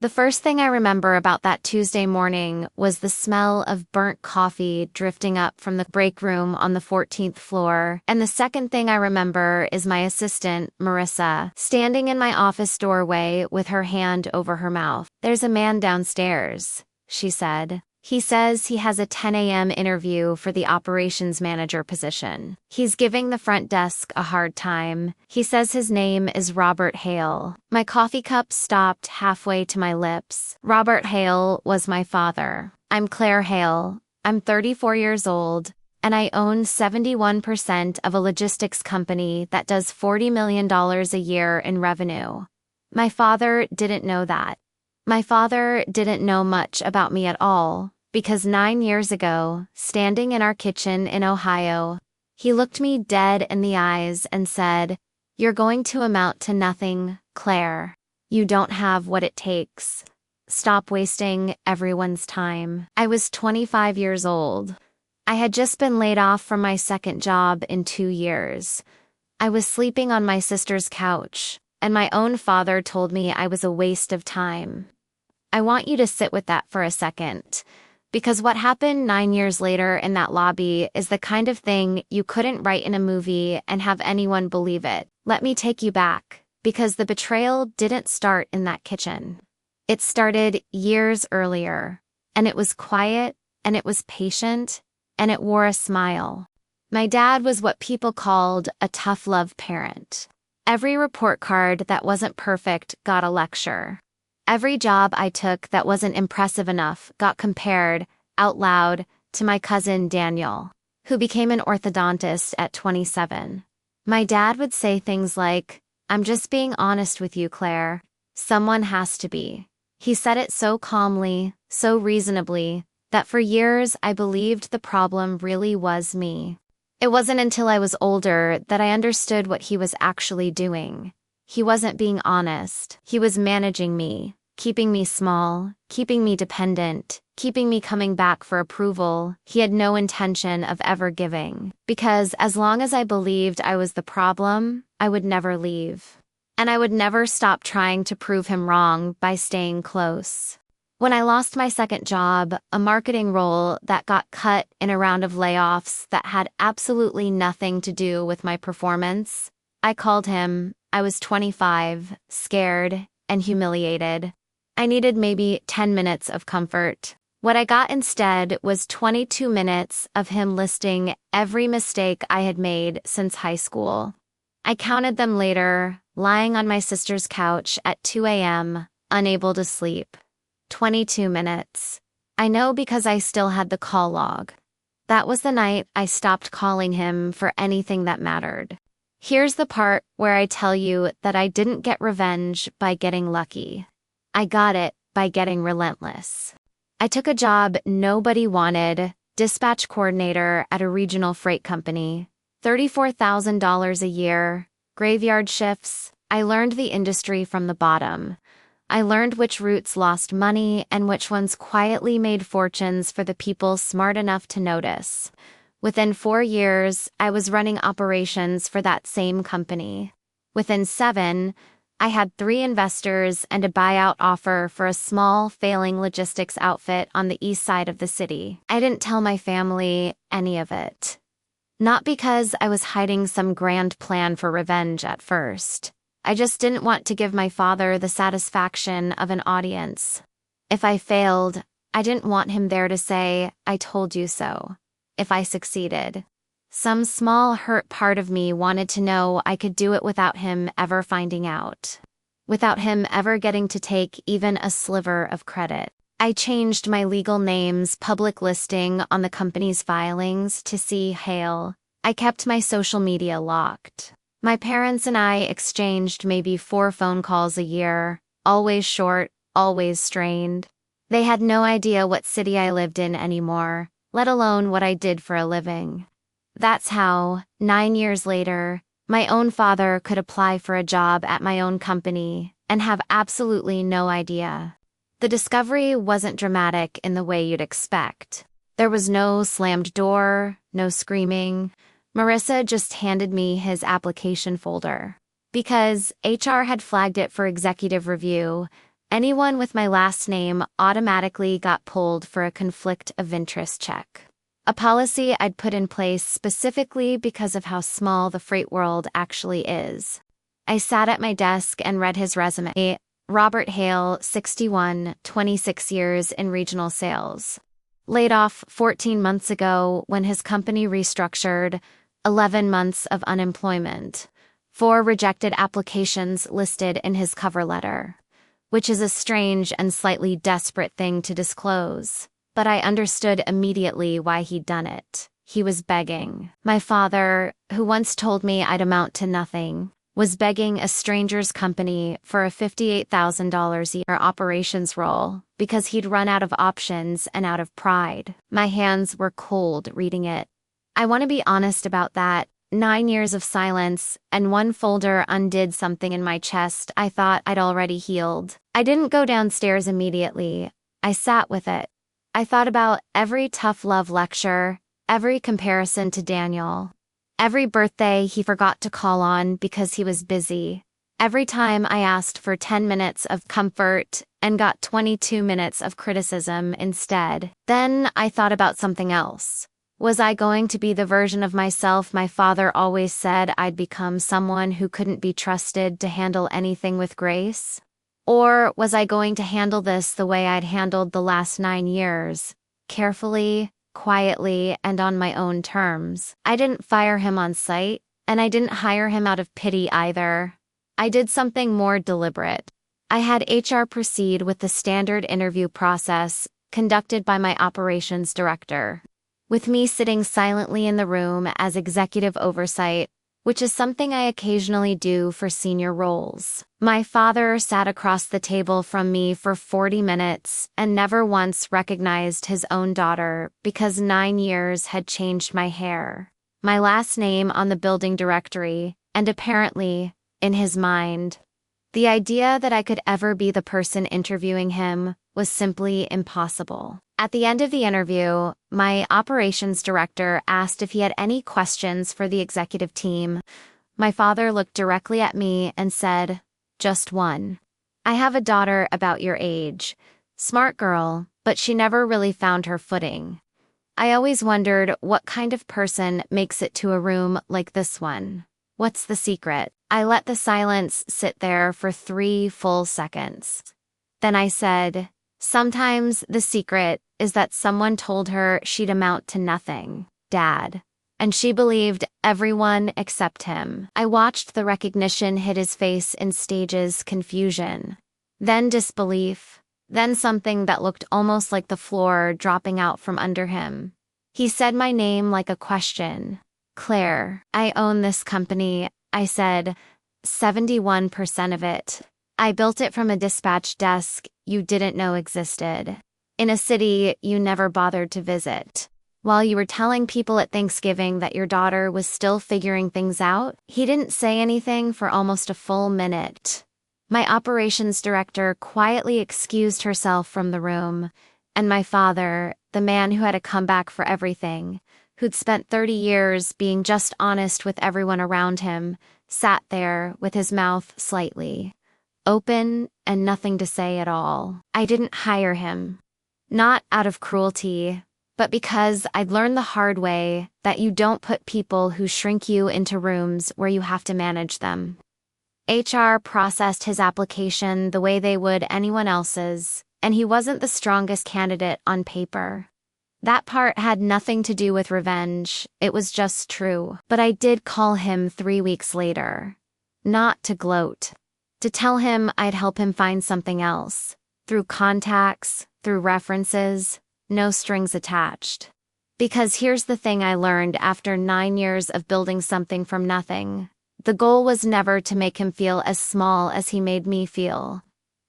The first thing I remember about that Tuesday morning was the smell of burnt coffee drifting up from the break room on the 14th floor, and the second thing I remember is my assistant, Marissa, standing in my office doorway with her hand over her mouth. "There's a man downstairs," she said. "He says he has a 10 a.m. interview for the operations manager position. He's giving the front desk a hard time. He says his name is Robert Hale." My coffee cup stopped halfway to my lips. Robert Hale was my father. I'm Claire Hale. I'm 34 years old, and I own 71% of a logistics company that does $40 million a year in revenue. My father didn't know that. My father didn't know much about me at all, because 9 years ago, standing in our kitchen in Ohio, he looked me dead in the eyes and said, "You're going to amount to nothing, Claire. You don't have what it takes. Stop wasting everyone's time." I was 25 years old. I had just been laid off from my second job in 2 years. I was sleeping on my sister's couch, and my own father told me I was a waste of time. I want you to sit with that for a second, because what happened 9 years later in that lobby is the kind of thing you couldn't write in a movie and have anyone believe it. Let me take you back, because the betrayal didn't start in that kitchen. It started years earlier, and it was quiet, and it was patient, and it wore a smile. My dad was what people called a tough love parent. Every report card that wasn't perfect got a lecture. Every job I took that wasn't impressive enough got compared, out loud, to my cousin Daniel, who became an orthodontist at 27. My dad would say things like, "I'm just being honest with you, Claire. Someone has to be." He said it so calmly, so reasonably, that for years I believed the problem really was me. It wasn't until I was older that I understood what he was actually doing. He wasn't being honest. He was managing me, keeping me small, keeping me dependent, keeping me coming back for approval he had no intention of ever giving. Because as long as I believed I was the problem, I would never leave. And I would never stop trying to prove him wrong by staying close. When I lost my second job, a marketing role that got cut in a round of layoffs that had absolutely nothing to do with my performance, I called him. I was 25, scared, and humiliated. I needed maybe 10 minutes of comfort. What I got instead was 22 minutes of him listing every mistake I had made since high school. I counted them later, lying on my sister's couch at 2 a.m., unable to sleep. 22 minutes. I know because I still had the call log. That was the night I stopped calling him for anything that mattered. Here's the part where I tell you that I didn't get revenge by getting lucky. I got it by getting relentless. I took a job nobody wanted, dispatch coordinator at a regional freight company. $34,000 a year, graveyard shifts. I learned the industry from the bottom. I learned which routes lost money and which ones quietly made fortunes for the people smart enough to notice. Within 4 years, I was running operations for that same company. Within 7, I had 3 investors and a buyout offer for a small, failing logistics outfit on the east side of the city. I didn't tell my family any of it. Not because I was hiding some grand plan for revenge at first. I just didn't want to give my father the satisfaction of an audience. If I failed, I didn't want him there to say, "I told you so." If I succeeded, some small hurt part of me wanted to know I could do it without him ever finding out. Without him ever getting to take even a sliver of credit. I changed my legal name's public listing on the company's filings to C. Hale. I kept my social media locked. My parents and I exchanged maybe 4 phone calls a year, always short, always strained. They had no idea what city I lived in anymore, let alone what I did for a living. That's how, 9 years later, my own father could apply for a job at my own company and have absolutely no idea. The discovery wasn't dramatic in the way you'd expect. There was no slammed door, no screaming. Marissa just handed me his application folder. Because HR had flagged it for executive review, Anyone with my last name automatically got pulled for a conflict of interest check. A policy I'd put in place specifically because of how small the freight world actually is. I sat at my desk and read his resume. Robert Hale, 61, 26 years in regional sales. Laid off 14 months ago when his company restructured, 11 months of unemployment, 4 rejected applications listed in his cover letter, which is a strange and slightly desperate thing to disclose. But I understood immediately why he'd done it. He was begging. My father, who once told me I'd amount to nothing, was begging a stranger's company for a $58,000 a year operations role because he'd run out of options and out of pride. My hands were cold reading it. I want to be honest about that. 9 years of silence, and one folder undid something in my chest I thought I'd already healed. I didn't go downstairs immediately. I sat with it. I thought about every tough love lecture, every comparison to Daniel, every birthday he forgot to call on because he was busy, every time I asked for 10 minutes of comfort and got 22 minutes of criticism instead. Then I thought about something else. Was I going to be the version of myself my father always said I'd become, someone who couldn't be trusted to handle anything with grace? Or was I going to handle this the way I'd handled the last 9 years, carefully, quietly, and on my own terms? I didn't fire him on sight, and I didn't hire him out of pity either. I did something more deliberate. I had HR proceed with the standard interview process conducted by my operations director, with me sitting silently in the room as executive oversight, which is something I occasionally do for senior roles. My father sat across the table from me for 40 minutes and never once recognized his own daughter because 9 years had changed my hair, my last name on the building directory, and apparently, in his mind, the idea that I could ever be the person interviewing him was simply impossible. At the end of the interview, my operations director asked if he had any questions for the executive team. My father looked directly at me and said, "Just one. I have a daughter about your age. Smart girl, but she never really found her footing. I always wondered what kind of person makes it to a room like this one. What's the secret?" I let the silence sit there for 3 full seconds. Then I said, "Sometimes the secret is that someone told her she'd amount to nothing, Dad. And she believed everyone except him." I watched the recognition hit his face in stages: confusion, then disbelief, then something that looked almost like the floor dropping out from under him. He said my name like a question. "Claire, I own this company," I said. 71% of it. I built it from a dispatch desk you didn't know existed, in a city you never bothered to visit. While you were telling people at Thanksgiving that your daughter was still figuring things out, he didn't say anything for almost a full minute. My operations director quietly excused herself from the room, and my father, the man who had a comeback for everything, who'd spent 30 years being just honest with everyone around him, sat there with his mouth slightly open and nothing to say at all. I didn't hire him. Not out of cruelty, but because I'd learned the hard way that you don't put people who shrink you into rooms where you have to manage them. HR processed his application the way they would anyone else's, and he wasn't the strongest candidate on paper. That part had nothing to do with revenge, it was just true. But I did call him 3 weeks later. Not to gloat. To tell him I'd help him find something else. Through contacts, through references, no strings attached. Because here's the thing I learned after 9 years of building something from nothing. The goal was never to make him feel as small as he made me feel.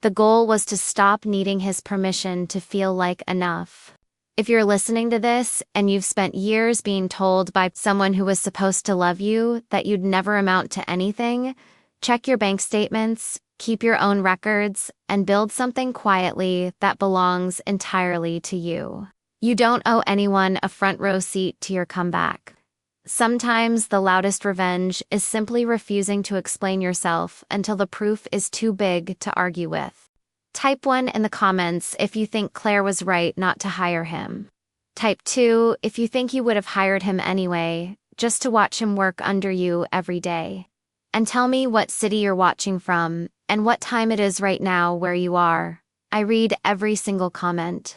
The goal was to stop needing his permission to feel like enough. If you're listening to this and you've spent years being told by someone who was supposed to love you that you'd never amount to anything, check your bank statements, keep your own records, and build something quietly that belongs entirely to you. You don't owe anyone a front row seat to your comeback. Sometimes the loudest revenge is simply refusing to explain yourself until the proof is too big to argue with. Type 1 in the comments if you think Claire was right not to hire him. Type 2 if you think you would have hired him anyway, just to watch him work under you every day. And tell me what city you're watching from, and what time it is right now where you are. I read every single comment.